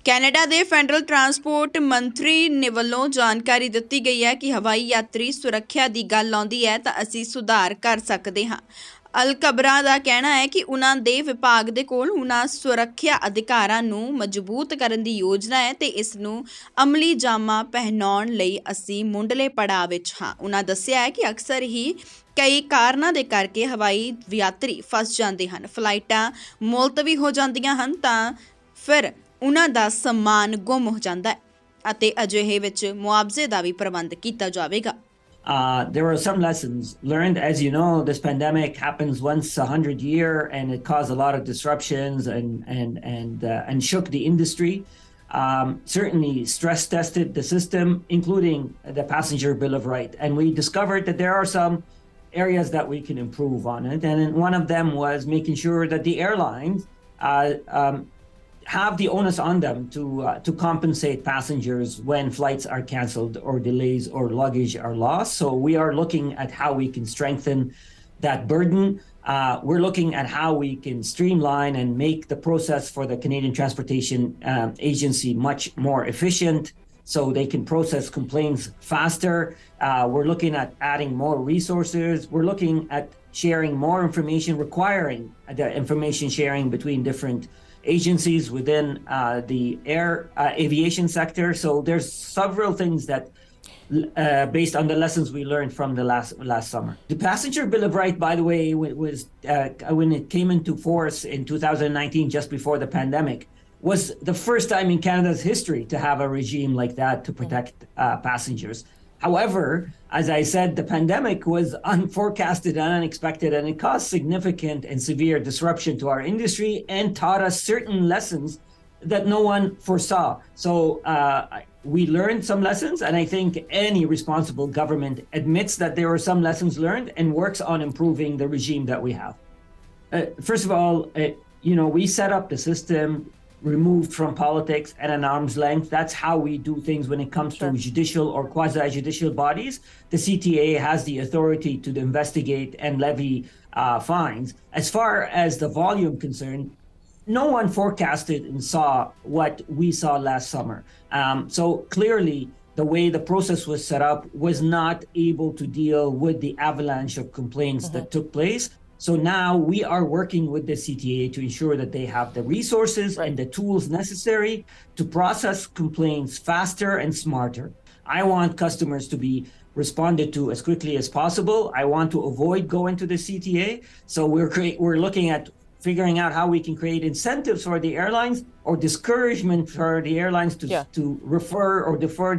Canada ਦੇ federal transport ਮੰਤਰੀ ਨੇ ਵੱਲੋਂ ਜਾਣਕਾਰੀ ਦਿੱਤੀ ਗਈ ਹੈ ਕਿ ਹਵਾਈ ਯਾਤਰੀ ਸੁਰੱਖਿਆ ਦੀ ਗੱਲ ਆਉਂਦੀ ਹੈ ਤਾਂ ਅਸੀਂ ਸੁਧਾਰ ਕਰ ਸਕਦੇ ਹਾਂ। ਅਲਕਬਰਾ ਦਾ ਕਹਿਣਾ ਹੈ ਕਿ ਉਹਨਾਂ ਦੇ ਵਿਭਾਗ ਦੇ ਕੋਲ ਉਹਨਾਂ ਸੁਰੱਖਿਆ ਅਧਿਕਾਰਾਂ ਨੂੰ ਮਜ਼ਬੂਤ ਕਰਨ ਦੀ ਯੋਜਨਾ ਹੈ ਤੇ ਇਸ ਨੂੰ ਅਮਲੀ ਜਾਮਾ ਪਹਿਨਾਉਣ ਲਈ ਅਸੀਂ ਮੁੱਢਲੇ ਪੜਾਅ ਵਿੱਚ ਹਾਂ। ਉਹਨਾਂ ਦੱਸਿਆ ਹੈ ਕਿ ਅਕਸਰ ਹੀ ਕਈ ਕਾਰਨਾਂ ਦੇ ਕਰਕੇ ਹਵਾਈ ਯਾਤਰੀ ਫਸ ਜਾਂਦੇ ਹਨ, ਫਲਾਈਟਾਂ ਮੁਲਤਵੀ ਹੋ ਜਾਂਦੀਆਂ ਹਨ ਤਾਂ ਫਿਰ ਉਹਨਾਂ ਦਾ ਸਮਾਨ ਗੁੰਮ ਹੋ ਜਾਂਦਾ ਹੈ ਅਤੇ ਅਜਿਹੇ ਵਿੱਚ ਮੁਆਵਜ਼ੇ ਦਾ ਵੀ ਪ੍ਰਬੰਧ ਕੀਤਾ ਜਾਵੇਗਾ। There are some lessons learned. As you know, this pandemic happens once 100 year, and it caused a lot of disruptions and shook the industry. Certainly stress tested the system, including the passenger bill of right. And we discovered that there are some areas that we can improve on it. And one of them was making sure that the airlines have the onus on them to compensate passengers when flights are cancelled or delays or luggage are lost. So we are looking at how we can strengthen that burden. We're looking at how we can streamline and make the process for the Canadian Transportation Agency much more efficient so they can process complaints faster. We're looking at adding more resources. We're looking at sharing more information, requiring the information sharing between different agencies within the aviation sector. So there's several things that based on the lessons we learned from the last summer. The passenger bill of right, by the way, was when it came into force in 2019, just before the pandemic, was the first time in Canada's history to have a regime like that to protect passengers. However, as I said, the pandemic was unforecasted and unexpected, and it caused significant and severe disruption to our industry and taught us certain lessons that no one foresaw. So we learned some lessons, and I think any responsible government admits that there are some lessons learned and works on improving the regime that we have. First of all, we set up the system removed from politics at an arm's length. That's how we do things when it comes to judicial or quasi-judicial bodies. The CTA has the authority to investigate and levy fines. As far as the volume concerned, no one forecasted and saw what we saw last summer. So clearly, the way the process was set up was not able to deal with the avalanche of complaints that took place. So now we are working with the CTA to ensure that they have the resources and the tools necessary to process complaints faster and smarter. I want customers to be responded to as quickly as possible. I want to avoid going to the CTA. So we're looking at figuring out how we can create incentives for the airlines or discouragement for the airlines to refer or defer